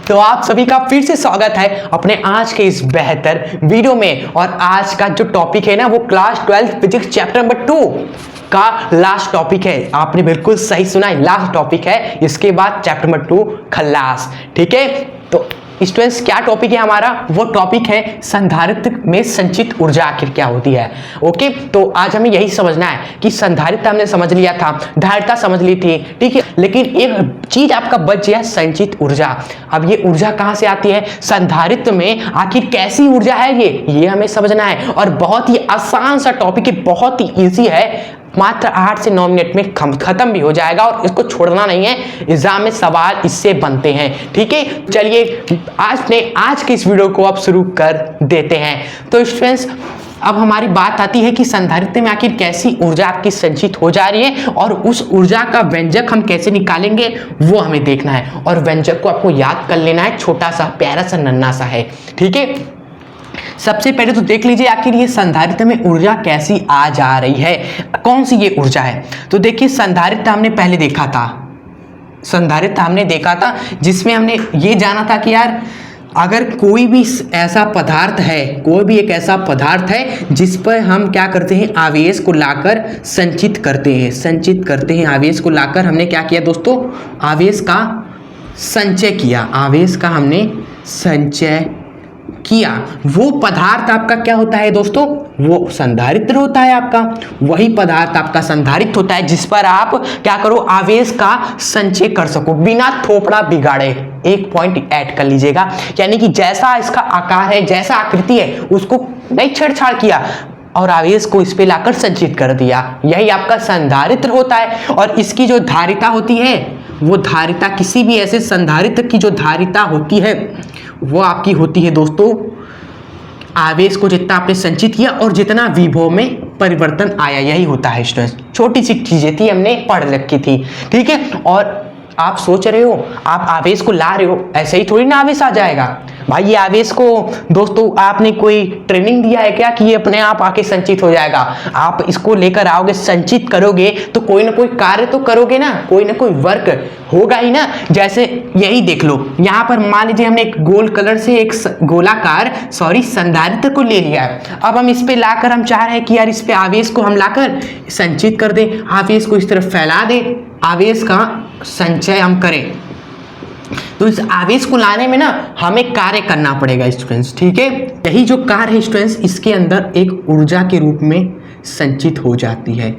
तो आप सभी का फिर से स्वागत है अपने आज के इस बेहतर वीडियो में। और आज का जो टॉपिक है ना वो क्लास 12 फिजिक्स चैप्टर नंबर 2 का लास्ट टॉपिक है। आपने बिल्कुल सही सुना है, लास्ट टॉपिक है। इसके बाद चैप्टर नंबर 2 खल्लास। ठीक है, तो स्टूडेंट्स क्या टॉपिक है हमारा? वो टॉपिक है संधारित्र में संचित ऊर्जा आखिर क्या होती है। ओके, तो आज हमें यही समझना है कि संधारित्र हमने समझ लिया था, धारिता समझ ली थी, ठीक है, लेकिन एक चीज आपका बच गया, संचित ऊर्जा। अब ये ऊर्जा कहां से आती है, संधारित्र में आखिर कैसी ऊर्जा है ये हमें समझना है। और बहुत ही आसान सा टॉपिक है, बहुत ही ईजी है, मात्र 8 से 9 मिनट में खत्म भी हो जाएगा और इसको छोड़ना नहीं है। एग्जाम में सवाल इससे बनते हैं। ठीक है, चलिए आज के इस वीडियो को अब शुरू कर देते हैं। तो स्टूडेंट्स, अब हमारी बात आती है कि संधारित्र में आखिर कैसी ऊर्जा आपकी संचित हो जा रही है और उस ऊर्जा का व्यंजक हम कैसे निकालेंगे वो हमें देखना है। और व्यंजक को आपको याद कर लेना है, छोटा सा प्यारा सा नन्हा सा है। ठीक है, सबसे पहले तो देख लीजिए आखिर ये संधारित्र में ऊर्जा कैसी आ जा रही है, कौन सी ये ऊर्जा है। तो देखिए संधारित्र हमने पहले देखा था, संधारित्र हमने देखा था जिसमें हमने ये जाना था कि यार अगर कोई भी ऐसा पदार्थ है, कोई भी एक ऐसा पदार्थ है जिस पर हम क्या करते हैं, आवेश को लाकर संचित करते हैं आवेश को लाकर हमने क्या किया दोस्तों, आवेश का संचय किया, आवेश का हमने संचय किया। वो पदार्थ आपका क्या होता है दोस्तों, वो संधारित्र होता है आपका। वही पदार्थ आपका संधारित्र होता है जिस पर आप क्या करो, आवेश का संचय कर सको बिना थोपड़ा बिगाड़े। एक पॉइंट ऐड कर लीजिएगा, यानी कि जैसा इसका आकार है, जैसा आकृति है, उसको नहीं छेड़छाड़ किया और आवेश को इस पे लाकर संचित कर दिया। यही आपका संधारित्र होता है। और इसकी जो धारिता होती है, वो धारिता किसी भी ऐसे संधारित्र की जो धारिता होती है वो आपकी होती है दोस्तों, आवेश को जितना आपने संचित किया और जितना विभव में परिवर्तन आया, यही होता है स्टूडेंट्स। छोटी सी चीजें थी, हमने पढ़ रखी थी। ठीक है, और आप सोच रहे हो आप आवेश को ला रहे हो, ऐसे ही थोड़ी ना आवेश आ जाएगा भाई। ये आवेश को दोस्तों आपने कोई ट्रेनिंग दिया है क्या कि ये अपने आप आके संचित हो जाएगा? आप इसको लेकर आओगे, संचित करोगे तो कोई ना कोई कार्य तो करोगे ना, कोई ना कोई वर्क होगा ही ना। जैसे यही देख लो, यहाँ पर मान लीजिए हमने एक गोल कलर से एक गोलाकार संधारित्र को ले लिया है। अब हम इस पे लाकर हम चाह रहे हैं कि यार इस पे आवेश को हम लाकर संचित कर दें, आवेश को इस तरफ फैला दें, आवेश का संचय हम करें। तो इस आवेश को लाने में ना हमें कार्य करना पड़ेगा स्टूडेंट्स। ठीक है, यही जो कार्य है स्टूडेंट्स, इसके अंदर एक ऊर्जा के रूप में संचित हो जाती है।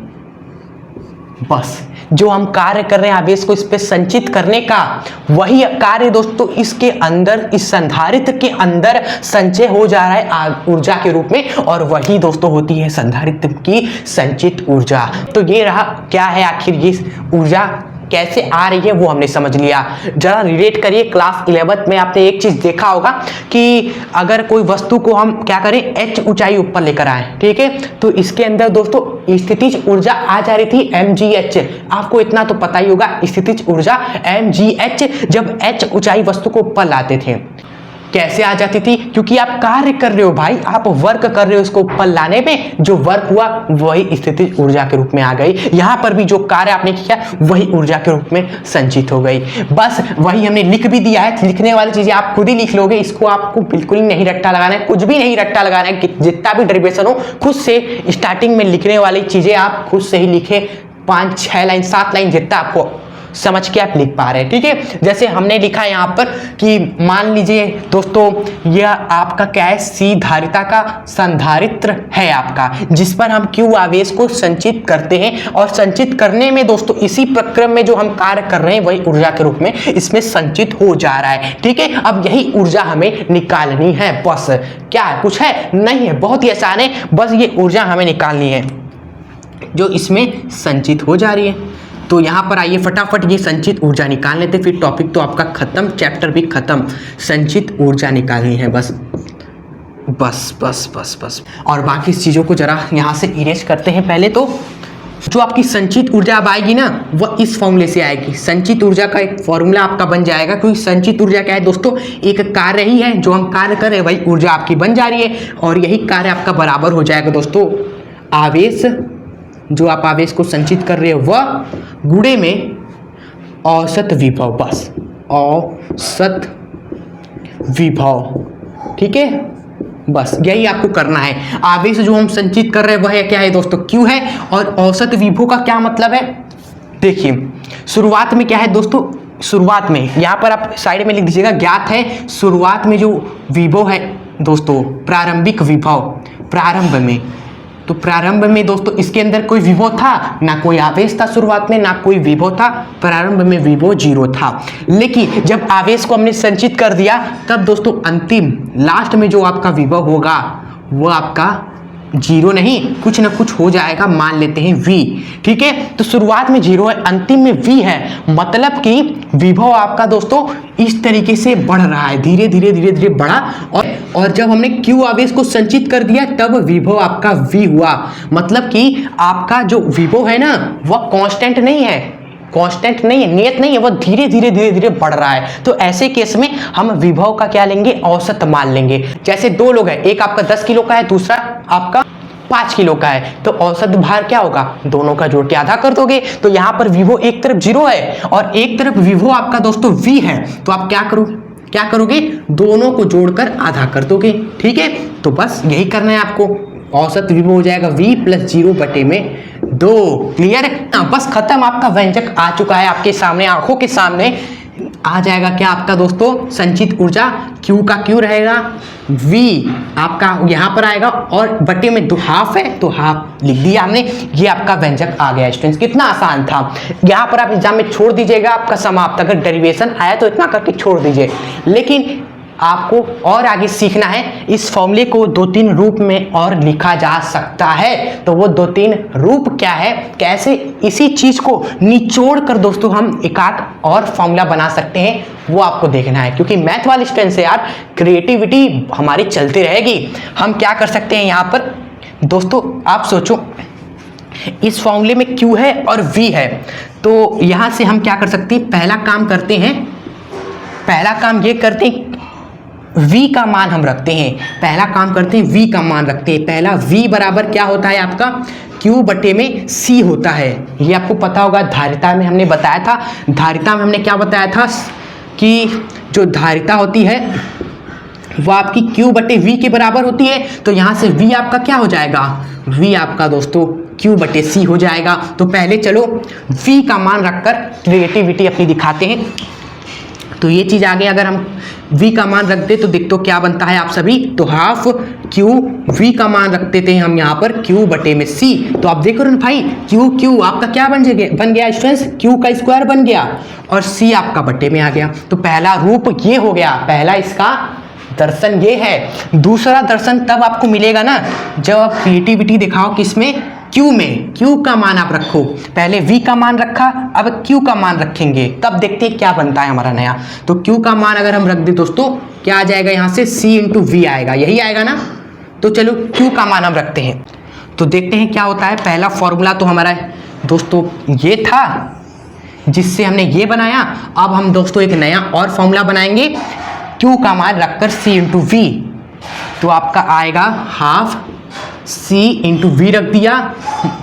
बस जो हम कार्य कर रहे हैं आवेश को इस पे संचित करने का, वही कार्य दोस्तों इसके अंदर, इस संधारित्र के अंदर संचय हो जा रहा है ऊर्जा के रूप में, और वही दोस्तों होती है संधारित्र की संचित ऊर्जा। तो ये रहा क्या है आखिर ये ऊर्जा कैसे आ रही है वो हमने समझ लिया। जरा रिलेट करिए, क्लास 11 में आपने एक चीज देखा होगा कि अगर कोई वस्तु को हम क्या करें, h ऊंचाई ऊपर लेकर आए, ठीक है, तो इसके अंदर दोस्तों स्थितिज ऊर्जा आ जा रही थी mgh। आपको इतना तो पता ही होगा, स्थितिज ऊर्जा mgh जब h ऊंचाई वस्तु को ऊपर लाते थे कैसे आ जाती थी, क्योंकि आप कार्य कर रहे हो भाई, आप वर्क कर रहे हो उसको ऊपर लाने में, जो वर्क हुआ वही स्थितिज ऊर्जा के रूप में आ गई। यहां पर भी जो कार्य आपने किया वही ऊर्जा के रूप में संचित हो गई। बस वही हमने लिख भी दिया है, लिखने वाली चीजें आप खुद ही लिख लोगे, इसको आपको बिल्कुल नहीं रट्टा लगाना है, कुछ भी नहीं रट्टा लगाना है। जितना भी डेरिवेशन हो खुद से स्टार्टिंग में लिखने वाली चीजें आप खुद से ही लिखे, 5, 6 लाइन 7 लाइन जितना आपको समझ के आप लिख पा रहे हैं। ठीक है, जैसे हमने लिखा है यहाँ पर कि मान लीजिए दोस्तों यह आपका क्या है, सी धारिता का संधारित्र है आपका, जिस पर हम Q आवेश को संचित करते हैं। और संचित करने में दोस्तों इसी प्रक्रम में जो हम कार्य कर रहे हैं वही ऊर्जा के रूप में इसमें संचित हो जा रहा है। ठीक है, अब यही ऊर्जा हमें निकालनी है। बस क्या है, कुछ है नहीं है, बहुत ही आसान है, बस ये ऊर्जा हमें निकालनी है जो इसमें संचित हो जा रही है। तो यहाँ पर आइए फटाफट ये संचित ऊर्जा निकाल लेते, फिर टॉपिक तो आपका खत्म, चैप्टर भी खत्म। संचित ऊर्जा निकालनी है बस बस बस बस बस। और बाकी चीज़ों को जरा यहाँ से इरेज करते हैं। पहले तो जो आपकी संचित ऊर्जा अब आएगी ना, वह इस फॉर्मूले से आएगी। संचित ऊर्जा का एक फॉर्मूला आपका बन जाएगा, क्योंकि संचित ऊर्जा क्या है दोस्तों, एक कार्य ही है, जो हम कार्य कर रहे हैं वही ऊर्जा आपकी बन जा रही है। और यही कार्य आपका बराबर हो जाएगा दोस्तों आवेश, जो आप आवेश को संचित कर रहे हो वह गुणे में औसत विभव। बस औसत विभव। ठीक है, बस यही आपको करना है। आवेश जो हम संचित कर रहे हैं वह क्या है दोस्तों, Q है। और औसत विभव का क्या मतलब है, देखिए शुरुआत में क्या है दोस्तों, शुरुआत में यहाँ पर आप साइड में लिख दीजिएगा, ज्ञात है शुरुआत में जो विभव है दोस्तों, प्रारंभिक विभव, प्रारंभ में। तो प्रारंभ में दोस्तों इसके अंदर कोई विभव था ना, कोई आवेश था शुरुआत में, ना कोई विभव था, प्रारंभ में विभव 0 था। लेकिन जब आवेश को हमने संचित कर दिया तब दोस्तों अंतिम लास्ट में जो आपका विभव होगा वो आपका 0 नहीं, कुछ ना कुछ हो जाएगा, मान लेते हैं V। ठीक है, तो शुरुआत में 0 है, अंतिम में V है, मतलब कि विभव आपका दोस्तों इस तरीके से बढ़ रहा है, धीरे धीरे धीरे धीरे बढ़ा। और जब हमने Q आवेश को संचित कर दिया तब विभव आपका V हुआ। मतलब कि आपका जो विभव है ना वह कांस्टेंट नहीं है, कांस्टेंट नहीं है, नियत नहीं है, वो धीरे धीरे धीरे धीरे बढ़ रहा है। तो ऐसे केस में हम विभव का क्या लेंगे, औसत मान लेंगे। जैसे दो लोग हैं, एक आपका 10 किलो का है, दूसरा आपका 5 किलो का है, तो औसत भार क्या होगा, दोनों का जोड़ के आधा कर दोगे। तो यहाँ पर विभव एक तरफ 0 है और एक तरफ विभव आपका दोस्तों V है, तो आप क्या करोगे, दोनों को जोड़कर आधा कर दोगे। ठीक है, तो बस यही करना है आपको। औसत विभव हो जाएगा V + 0/2। क्लियर है, बस खत्म, आपका व्यंजक आ चुका है आपके सामने, आंखों के सामने आ जाएगा। क्या आपका दोस्तों संचित ऊर्जा, Q का Q रहेगा, V आपका यहाँ पर आएगा और बटे में 2 हाफ है तो हाफ लिख दिया हमने, ये आपका व्यंजक आ गया। स्टूडेंट्स कितना आसान था, यहाँ पर आप एग्जाम में छोड़ दीजिएगा, आपका समाप्त। अगर डेरिवेशन आया तो इतना करके छोड़ दीजिए, लेकिन आपको और आगे सीखना है। इस फॉर्मूले को 2-3 रूप में और लिखा जा सकता है, तो वो 2-3 रूप क्या है, कैसे इसी चीज को निचोड़ कर दोस्तों हम एक आध और फॉर्मूला बना सकते हैं, वो आपको देखना है। क्योंकि मैथ वाले स्टूडेंट से यार क्रिएटिविटी हमारी चलती रहेगी। हम क्या कर सकते हैं यहाँ पर दोस्तों, आप सोचो इस फॉर्मूले में Q है और V है, तो यहाँ से हम क्या कर सकते हैं, पहला काम ये करते हैं V का मान हम रखते हैं, पहला काम करते हैं V का मान रखते हैं। पहला V बराबर क्या होता है आपका, Q बटे में C होता है। ये आपको पता होगा, धारिता में हमने बताया था, धारिता में हमने क्या बताया था कि जो धारिता होती है वो आपकी Q बटे V के बराबर होती है। तो यहाँ से V आपका क्या हो जाएगा, V आपका दोस्तों Q बटे C हो जाएगा। तो पहले चलो V का मान रखकर क्रिएटिविटी अपनी दिखाते हैं। तो ये चीज आगे अगर हम V का मान रख दे तो देख तो क्या बनता है आप सभी, तो हाफ Q V का मान रख देते हैं हम यहाँ पर Q बटे में C। तो आप देखो ना भाई, Q आपका क्या बन गया स्टूडेंट्स, Q का स्क्वायर बन गया और C आपका बटे में आ गया। तो पहला रूप ये हो गया, पहला इसका दर्शन ये है। दूसरा दर्शन तब आपको मिलेगा ना जब आप क्रिएटिविटी दिखाओ, किसमें, Q में। Q का मान आप रखो, पहले V का मान रखा, अब Q का मान रखेंगे, तब देखते हैं क्या बनता है हमारा नया। तो Q का मान अगर हम रख दे दोस्तों, क्या आ जाएगा यहाँ से, C × V आएगा, यही आएगा ना। तो चलो Q का मान हम रखते हैं, तो देखते हैं क्या होता है। पहला फॉर्मूला तो हमारा दोस्तों ये था जिससे हमने ये बनाया। अब हम दोस्तों एक नया और फॉर्मूला बनाएंगे, Q का मान रखकर C × V, तो आपका आएगा हाफ C × V रख दिया,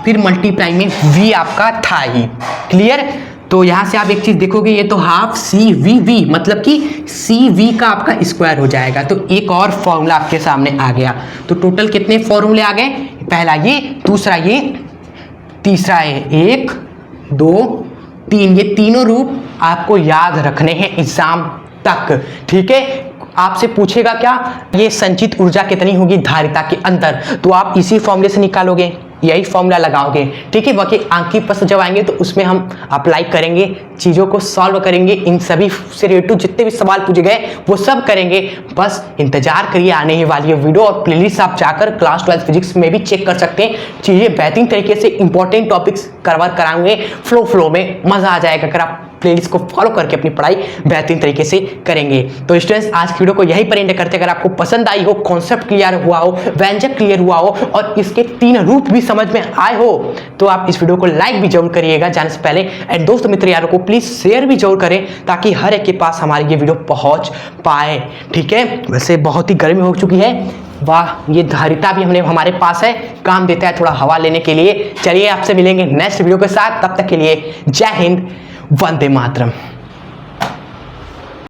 फिर मल्टीप्लाई में V आपका था ही। क्लियर, तो यहाँ से आप एक चीज देखोगे, ये तो हाफ CV मतलब कि CV का आपका स्क्वायर हो जाएगा। तो एक और फॉर्मूला आपके सामने आ गया। तो टोटल कितने फॉर्मूले आ गए, पहला ये, दूसरा ये, तीसरा ये, 1 2 3, ये तीनों रूप आपको याद रखने हैं एग्जाम तक। ठीक है, आपसे पूछेगा क्या, ये संचित ऊर्जा कितनी होगी धारिता के अंदर, तो आप इसी फॉर्मूले से निकालोगे, यही फॉर्मूला लगाओगे। ठीक है, बाकी आंखी प्रश्न जब आएंगे तो उसमें हम अप्लाई करेंगे, चीज़ों को सॉल्व करेंगे, इन सभी से रिलेटेड जितने भी सवाल पूछे गए वो सब करेंगे। बस इंतजार करिए, आने ही वाली है वीडियो। और प्लेलिस्ट आप जाकर क्लास 12 फिजिक्स में भी चेक कर सकते हैं, चीज़ें बेहतरीन तरीके से इंपॉर्टेंट टॉपिक्स कवर कराएंगे, फ्लो में मज़ा आ जाएगा अगर आप प्लेलिस्ट को फॉलो करके अपनी पढ़ाई बेहतरीन तरीके से करेंगे। तो स्टूडेंट्स आज की वीडियो को यही पर एंड करते हैं। अगर आपको पसंद आई हो, कॉन्सेप्ट क्लियर हुआ हो, व्यंजक क्लियर हुआ हो और इसके 3 रूप भी समझ में आए हो, तो आप इस वीडियो को लाइक भी जरूर करिएगा जाने से पहले। एंड दोस्त मित्र यारों को प्लीज शेयर भी जरूर करें ताकि हर एक के पास हमारी ये वीडियो पहुंच पाए। ठीक है, वैसे बहुत ही गर्मी हो चुकी है, वाह, ये धारिता भी हमारे पास है, काम देता है थोड़ा हवा लेने के लिए। चलिए आपसे मिलेंगे नेक्स्ट वीडियो के साथ, तब तक के लिए जय हिंद, वंदे मातरम।